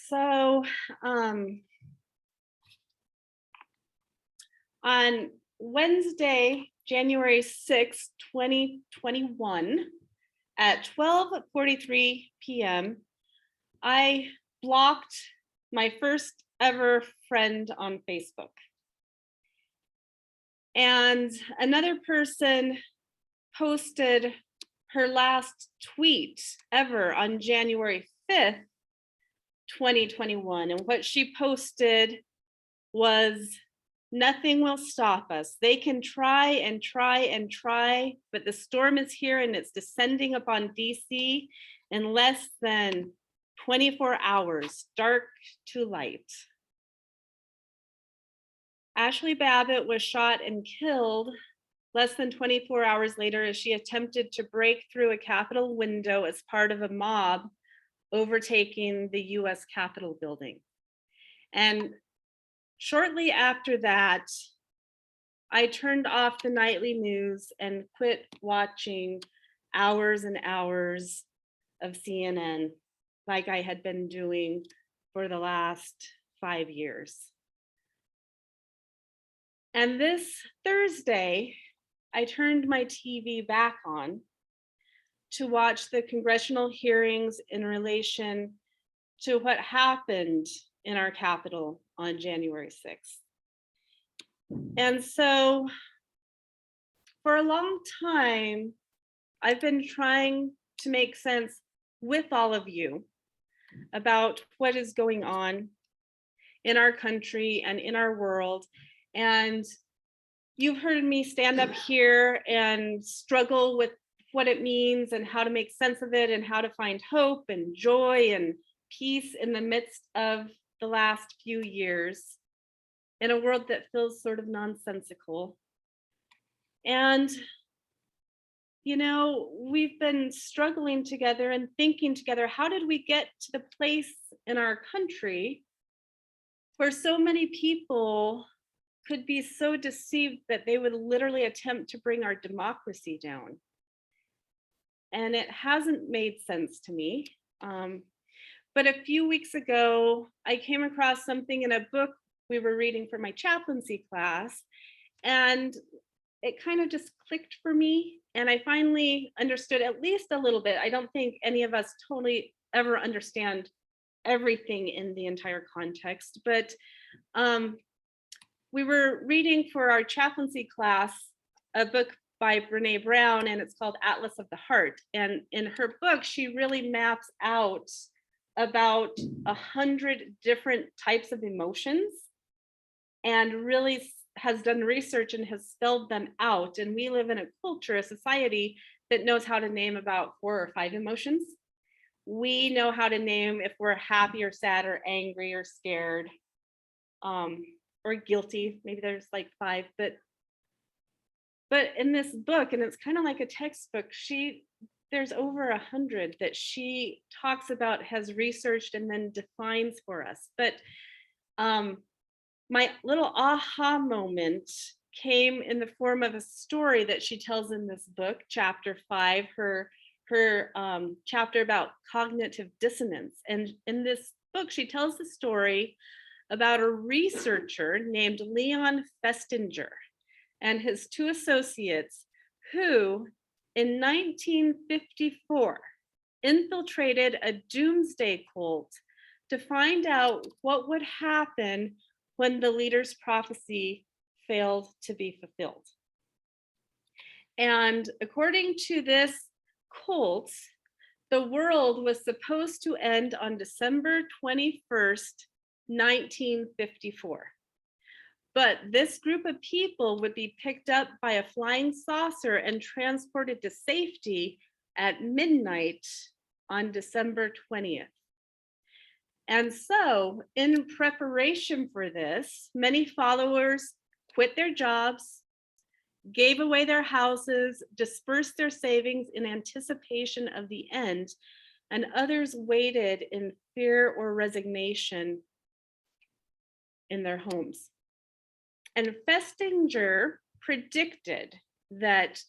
So on Wednesday, January 6th, 2021, at 12:43 p.m., I blocked my first ever friend on Facebook. And another person posted her last tweet ever on January 5th, 2021. And what she posted was, "Nothing will stop us. They can try and try and try, but the storm is here and it's descending upon DC in less than 24 hours, dark to light." Ashley Babbitt was shot and killed less than 24 hours later as she attempted to break through a Capitol window as part of a mob overtaking the US Capitol building. And shortly after that, I turned off the nightly news and quit watching hours and hours of CNN like I had been doing for the last 5 years. And this Thursday, I turned my TV back on to watch the congressional hearings in relation to what happened in our Capitol on January 6th. And so for a long time, I've been trying to make sense with all of you about what is going on in our country and in our world. And you've heard me stand up here and struggle with what it means and how to make sense of it and how to find hope and joy and peace in the midst of the last few years in a world that feels sort of nonsensical. And, you know, we've been struggling together and thinking together, how did we get to the place in our country where so many people could be so deceived that they would literally attempt to bring our democracy down? And it hasn't made sense to me. But a few weeks ago, I came across something in a book we were reading for my chaplaincy class, and it kind of just clicked for me. And I finally understood at least a little bit. I don't think any of us totally ever understand everything in the entire context, but we were reading for our chaplaincy class a book by Brene Brown, and it's called Atlas of the Heart. And in her book, she really maps out about 100 different types of emotions and really has done research and has spelled them out. And we live in a culture, a society that knows how to name about 4 or 5 emotions. We know how to name if we're happy or sad or angry or scared or guilty. Maybe there's like 5, but in this book, and it's kind of like a textbook, there's over 100 that she talks about, has researched, and then defines for us. But my little aha moment came in the form of a story that she tells in this book, chapter 5, her chapter about cognitive dissonance. And in this book, she tells the story about a researcher named Leon Festinger and his 2 associates who, in 1954, infiltrated a doomsday cult to find out what would happen when the leader's prophecy failed to be fulfilled. And according to this cult, the world was supposed to end on December 21st, 1954. But this group of people would be picked up by a flying saucer and transported to safety at midnight on December 20th. And so, in preparation for this, many followers quit their jobs, gave away their houses, dispersed their savings in anticipation of the end, and others waited in fear or resignation in their homes. And Festinger predicted that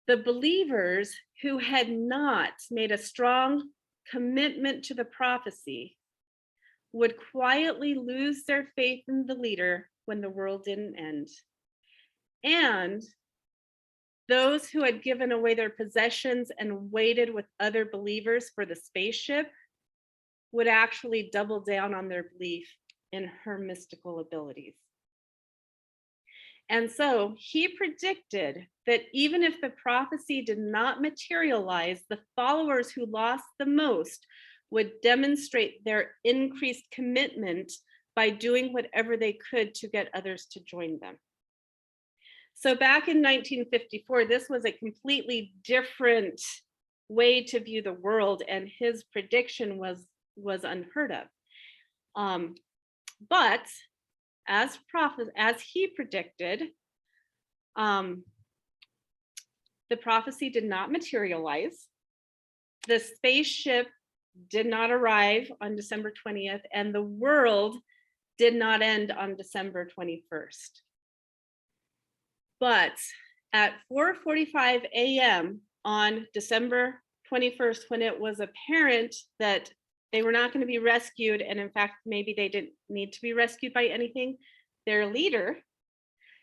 the believers who had not made a strong commitment to the prophecy would quietly lose their faith in the leader when the world didn't end. And those who had given away their possessions and waited with other believers for the spaceship would actually double down on their belief in her mystical abilities. And so he predicted that even if the prophecy did not materialize, the followers who lost the most would demonstrate their increased commitment by doing whatever they could to get others to join them. So back in 1954, this was a completely different way to view the world, and his prediction was unheard of. But as he predicted, the prophecy did not materialize. The spaceship did not arrive on December 20th, and the world did not end on December 21st. But at 4:45 a.m. on December 21st, when it was apparent that they were not going to be rescued, and in fact, maybe they didn't need to be rescued by anything, their leader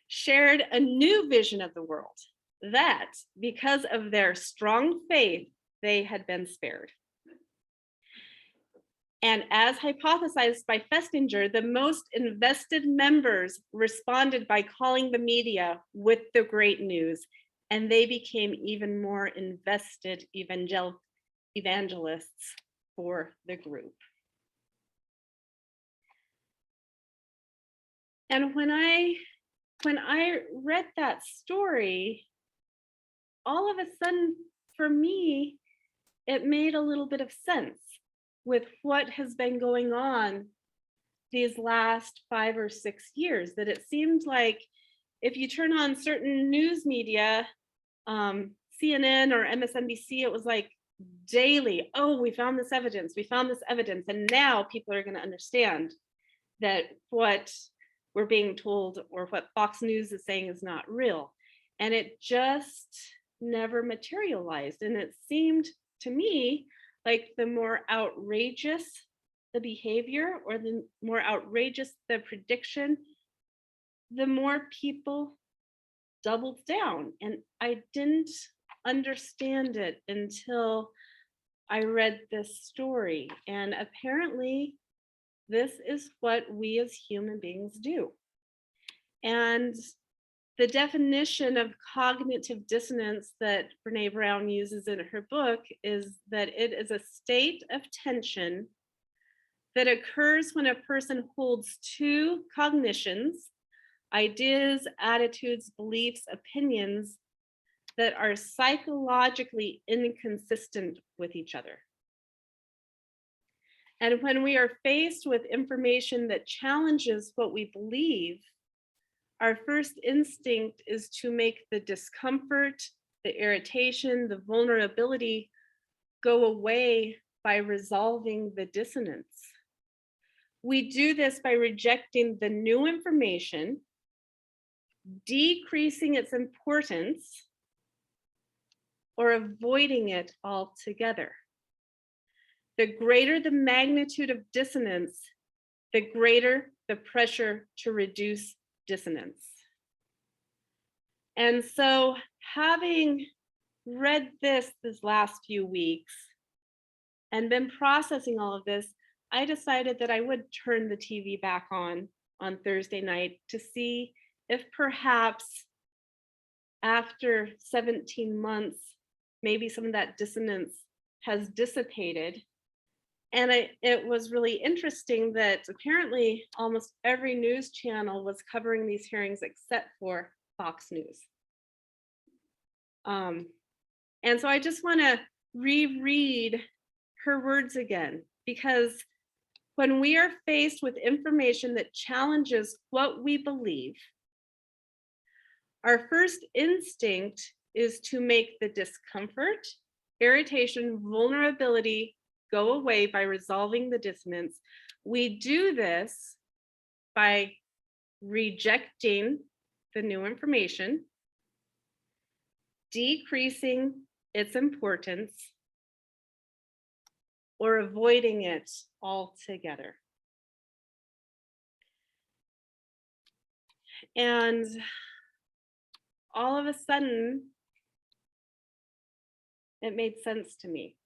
shared a new vision of the world, that because of their strong faith, they had been spared. And as hypothesized by Festinger, the most invested members responded by calling the media with the great news, and they became even more invested evangelists for the group. And when I read that story, all of a sudden, for me, it made a little bit of sense with what has been going on these last 5 or 6 years, that it seemed like if you turn on certain news media, CNN or MSNBC, it was like daily, oh, we found this evidence, and now people are going to understand that what we're being told or what Fox News is saying is not real. And it just never materialized. And it seemed to me like the more outrageous the behavior, or the more outrageous the prediction, the more people doubled down. And I didn't understand it until I read this story. And apparently, this is what we as human beings do. And the definition of cognitive dissonance that Brene Brown uses in her book is that it is a state of tension that occurs when a person holds two cognitions, ideas, attitudes, beliefs, opinions that are psychologically inconsistent with each other. And when we are faced with information that challenges what we believe, our first instinct is to make the discomfort, the irritation, the vulnerability go away by resolving the dissonance. We do this by rejecting the new information, decreasing its importance, or avoiding it altogether. The greater the magnitude of dissonance, the greater the pressure to reduce dissonance. And so, having read this last few weeks and been processing all of this, I decided that I would turn the TV back on Thursday night to see if perhaps after 17 months, maybe some of that dissonance has dissipated. And it was really interesting that apparently almost every news channel was covering these hearings except for Fox News. And so I just want to reread her words again, because when we are faced with information that challenges what we believe, our first instinct is to make the discomfort, irritation, vulnerability go away by resolving the dissonance. We do this by rejecting the new information, decreasing its importance, or avoiding it altogether. And all of a sudden, it made sense to me.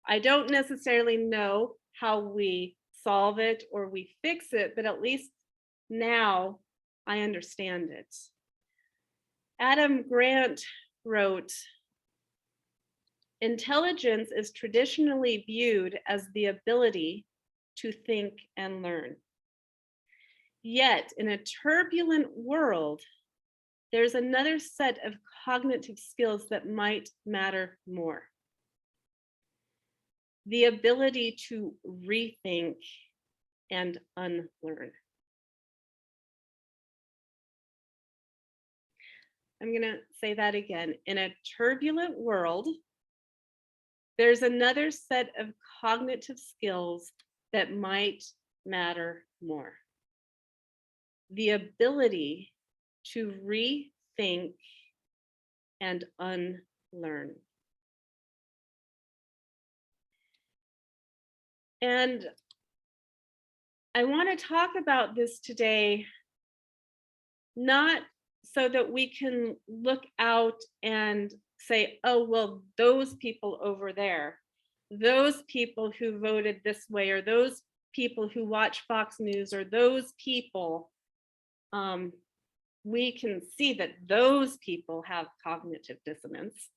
I don't necessarily know how we solve it or we fix it, but at least now I understand it. Adam Grant wrote, "Intelligence is traditionally viewed as the ability to think and learn. Yet, in a turbulent world, there's another set of cognitive skills that might matter more. The ability to rethink and unlearn." I'm going to say that again. In a turbulent world, there's another set of cognitive skills that might matter more. The ability to rethink and unlearn. And I want to talk about this today, not so that we can look out and say, oh, well, those people over there, those people who voted this way, or those people who watch Fox News, or those people, we can see that those people have cognitive dissonance.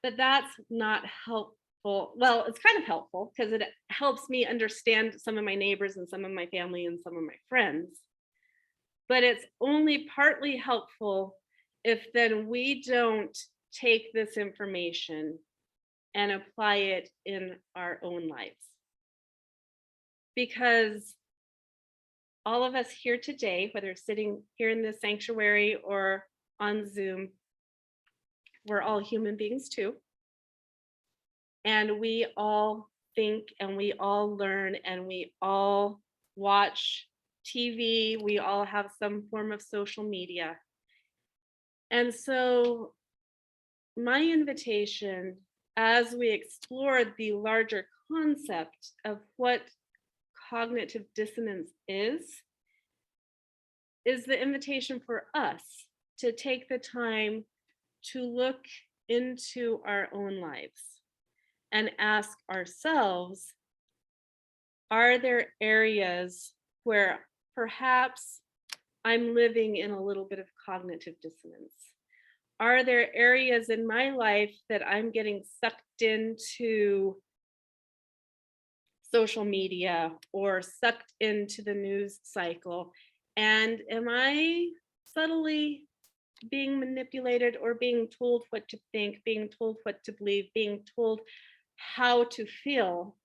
But that's not helpful. Well, it's kind of helpful because it helps me understand some of my neighbors and some of my family and some of my friends. But it's only partly helpful if then we don't take this information and apply it in our own lives. Because all of us here today, whether sitting here in this sanctuary or on Zoom, we're all human beings too. And we all think and we all learn and we all watch TV, we all have some form of social media. And so my invitation, as we explore the larger concept of what cognitive dissonance is the invitation for us to take the time to look into our own lives and ask ourselves, are there areas where perhaps I'm living in a little bit of cognitive dissonance? Are there areas in my life that I'm getting sucked into social media or sucked into the news cycle? And am I subtly being manipulated or being told what to think, being told what to believe, being told how to feel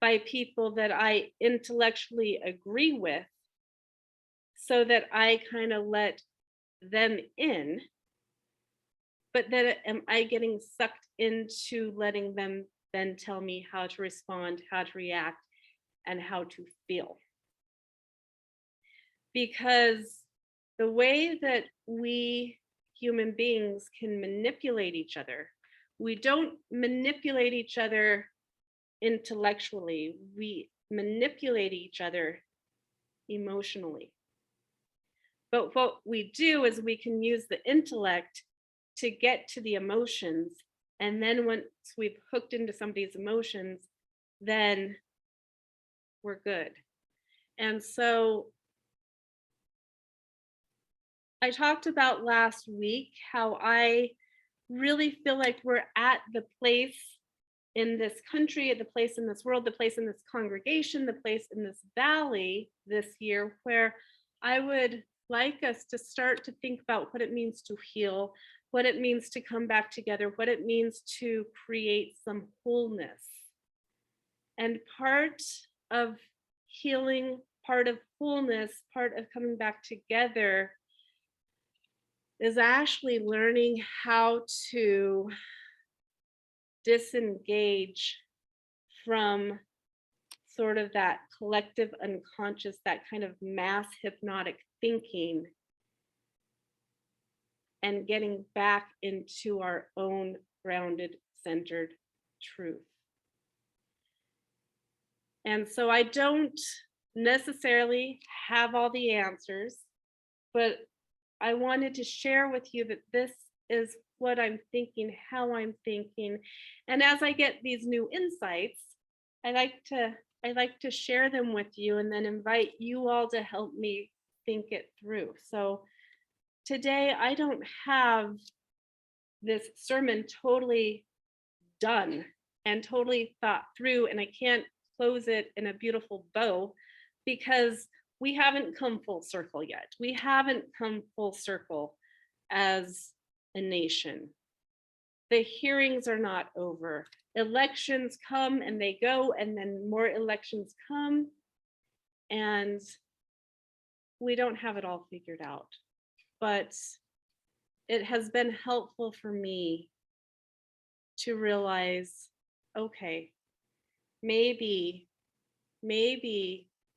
by people that I intellectually agree with, so that I kind of let them in? But then am I getting sucked into letting them then tell me how to respond, how to react, and how to feel? Because the way that we human beings can manipulate each other, we don't manipulate each other intellectually, we manipulate each other emotionally. But what we do is we can use the intellect to get to the emotions. And then once we've hooked into somebody's emotions, then we're good. And so I talked about last week how I really feel like we're at the place in this country, the place in this world, the place in this congregation, the place in this valley this year where I would like us to start to think about what it means to heal, what it means to come back together, what it means to create some wholeness. And part of healing, part of wholeness, part of coming back together is actually learning how to disengage from sort of that collective unconscious, that kind of mass hypnotic thinking, and getting back into our own grounded, centered truth. And so I don't necessarily have all the answers, but I wanted to share with you that this is what I'm thinking, how I'm thinking. And as I get these new insights, I like to I like to share them with you and then invite you all to help me think it through. So today I don't have this sermon totally done and totally thought through, and I can't close it in a beautiful bow because we haven't come full circle yet. We haven't come full circle as a nation. The hearings are not over. Elections come and they go, and then more elections come, and we don't have it all figured out. But it has been helpful for me to realize, okay, maybe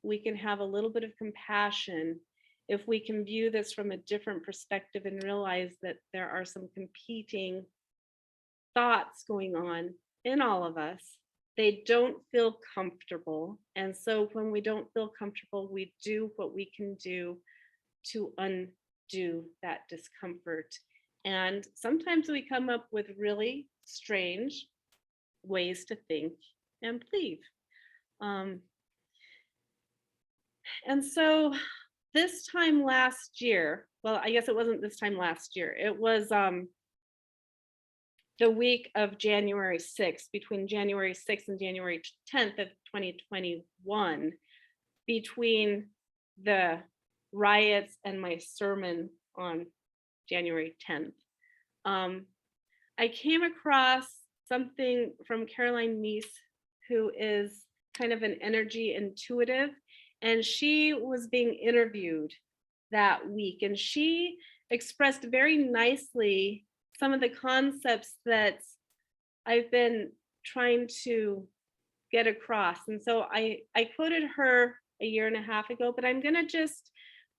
we can have a little bit of compassion if we can view this from a different perspective and realize that there are some competing thoughts going on in all of us. They don't feel comfortable. And so when we don't feel comfortable, we do what we can do to undo that discomfort. And sometimes we come up with really strange ways to think and believe. And so this time last year, well, I guess it wasn't this time last year, it was the week of January 6th, between January 6th and January 10th of 2021, between the riots and my sermon on January 10th. I came across something from Caroline Neese, who is kind of an energy intuitive, and she was being interviewed that week, and she expressed very nicely some of the concepts that I've been trying to get across. And so I quoted her a year and a half ago, but I'm gonna just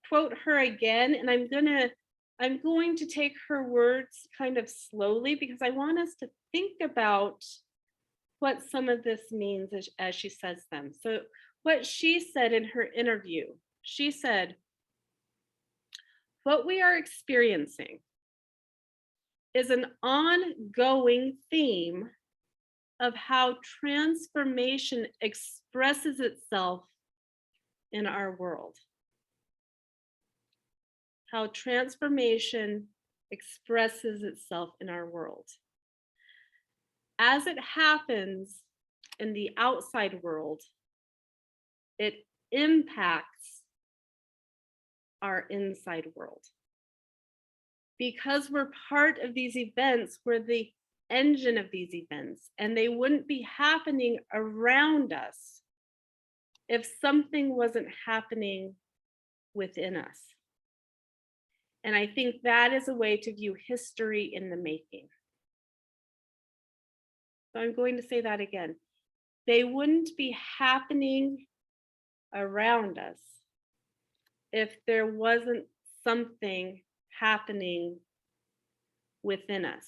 quote her again, and I'm going to take her words kind of slowly because I want us to think about what some of this means as she says them. So what she said in her interview, she said, what we are experiencing is an ongoing theme of how transformation expresses itself in our world. How transformation expresses itself in our world. As it happens in the outside world, it impacts our inside world. Because we're part of these events, we're the engine of these events, and they wouldn't be happening around us if something wasn't happening within us. And I think that is a way to view history in the making. So I'm going to say that again. They wouldn't be happening around us if there wasn't something happening within us.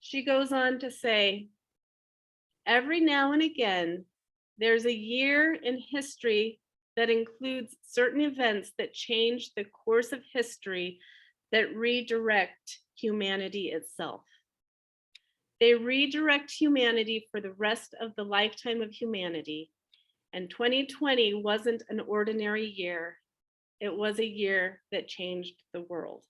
She goes on to say, every now and again, there's a year in history that includes certain events that change the course of history that redirect humanity itself. They redirect humanity for the rest of the lifetime of humanity. And 2020 wasn't an ordinary year. It was a year that changed the world.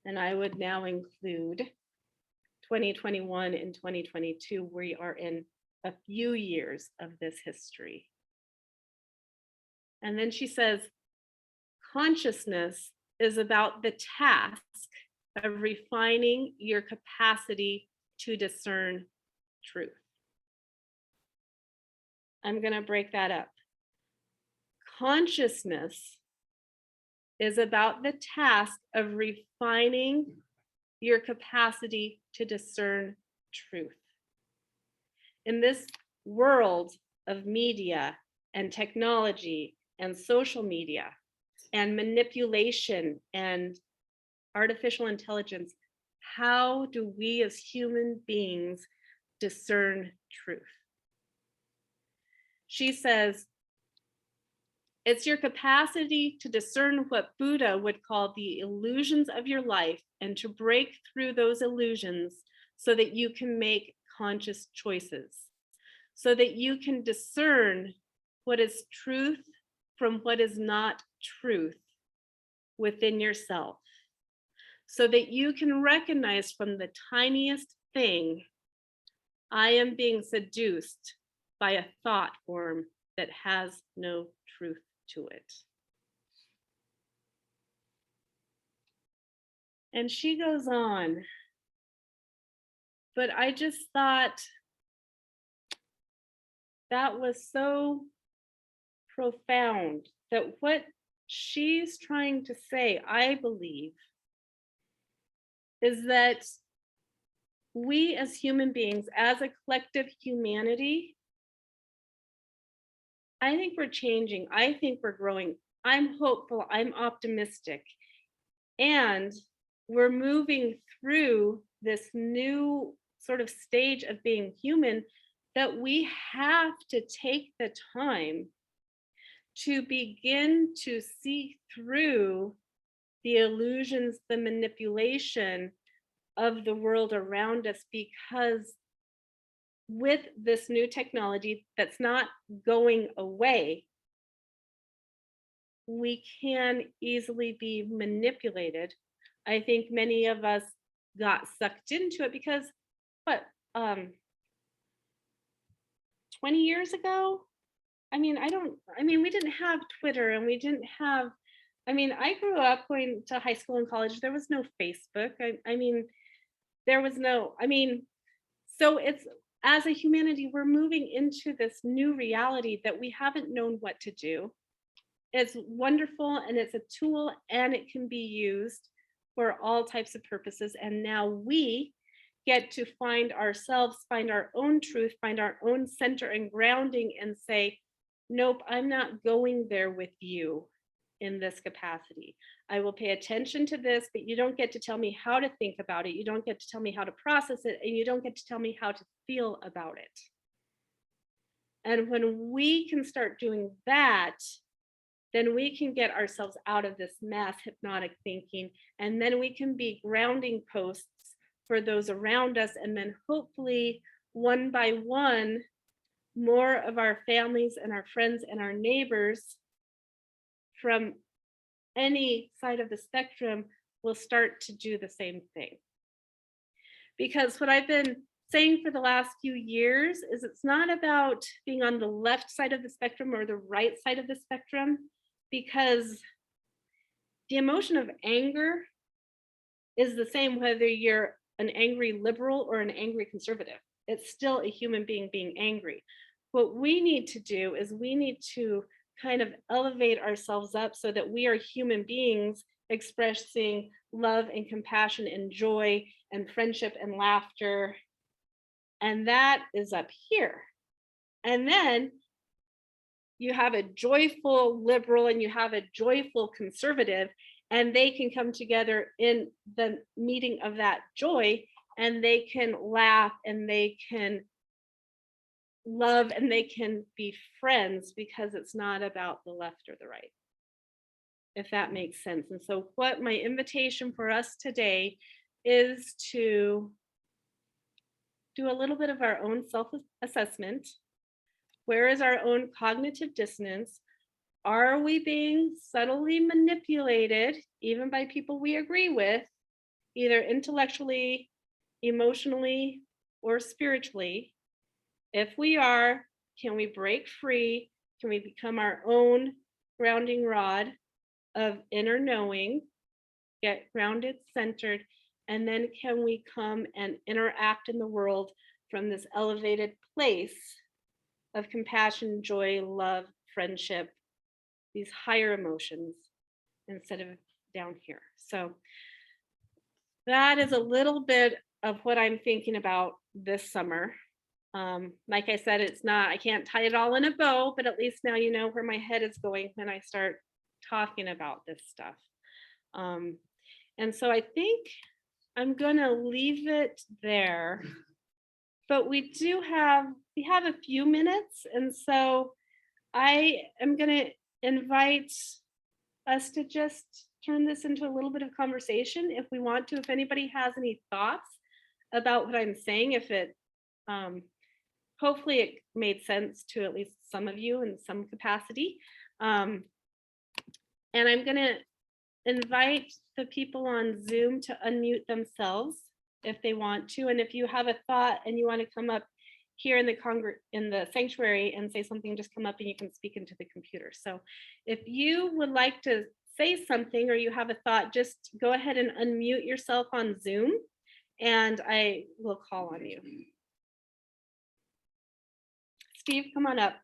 And I would now include 2021 and 2022. We are in a few years of this history. And then she says, consciousness is about the task of refining your capacity to discern truth. I'm going to break that up. Consciousness is about the task of refining your capacity to discern truth. In this world of media and technology and social media and manipulation and artificial intelligence, how do we as human beings discern truth? She says, it's your capacity to discern what Buddha would call the illusions of your life and to break through those illusions so that you can make conscious choices, so that you can discern what is truth from what is not truth within yourself, so that you can recognize from the tiniest thing, I am being seduced by a thought form that has no truth to it. And she goes on, but I just thought that was so profound, that what she's trying to say, I believe, is that we as human beings, as a collective humanity, I think we're changing. I think we're growing. I'm hopeful. I'm optimistic. And we're moving through this new sort of stage of being human that we have to take the time to begin to see through the illusions, the manipulation of the world around us, because with this new technology that's not going away, we can easily be manipulated. I think many of us got sucked into it because what, 20 years ago? I mean, we didn't have Twitter and we didn't have, I grew up going to high school and college. There was no Facebook. There was no, so it's, as a humanity, we're moving into this new reality that we haven't known what to do. It's wonderful and it's a tool and it can be used for all types of purposes. And now we get to find ourselves, find our own truth, find our own center and grounding and say, nope, I'm not going there with you in this capacity. I will pay attention to this, but you don't get to tell me how to think about it. You don't get to tell me how to process it, and you don't get to tell me how to feel about it. And when we can start doing that, then we can get ourselves out of this mass hypnotic thinking, and then we can be grounding posts for those around us. And then hopefully one by one, more of our families and our friends and our neighbors from any side of the spectrum will start to do the same thing. Because what I've been saying for the last few years is it's not about being on the left side of the spectrum or the right side of the spectrum, because the emotion of anger is the same whether you're an angry liberal or an angry conservative. It's still a human being being angry. What we need to do is we need to kind of elevate ourselves up so that we are human beings expressing love and compassion and joy and friendship and laughter. And that is up here. And then you have a joyful liberal and you have a joyful conservative, and they can come together in the meeting of that joy, and they can laugh and they can love and they can be friends, because it's not about the left or the right, if that makes sense. And so what my invitation for us today is to do a little bit of our own self-assessment. Where is our own cognitive dissonance? Are we being subtly manipulated, even by people we agree with, either intellectually, emotionally, or spiritually? If we are, can we break free? Can we become our own grounding rod of inner knowing, get grounded, centered, and then can we come and interact in the world from this elevated place of compassion, joy, love, friendship, these higher emotions, instead of down here? So that is a little bit of what I'm thinking about this summer. Like I said, it's not, I can't tie it all in a bow, but at least now you know where my head is going when I start talking about this stuff. And so I think I'm gonna leave it there, but we do have we have a few minutes, and so I am going to invite us to just turn this into a little bit of conversation if we want to. If anybody has any thoughts about what I'm saying, if it hopefully it made sense to at least some of you in some capacity. And I'm going to invite the people on Zoom to unmute themselves if they want to. And if you have a thought and you want to come up here in the sanctuary and say something, just come up and you can speak into the computer. So if you would like to say something or you have a thought, just go ahead and unmute yourself on Zoom and I will call on you. Steve, come on up.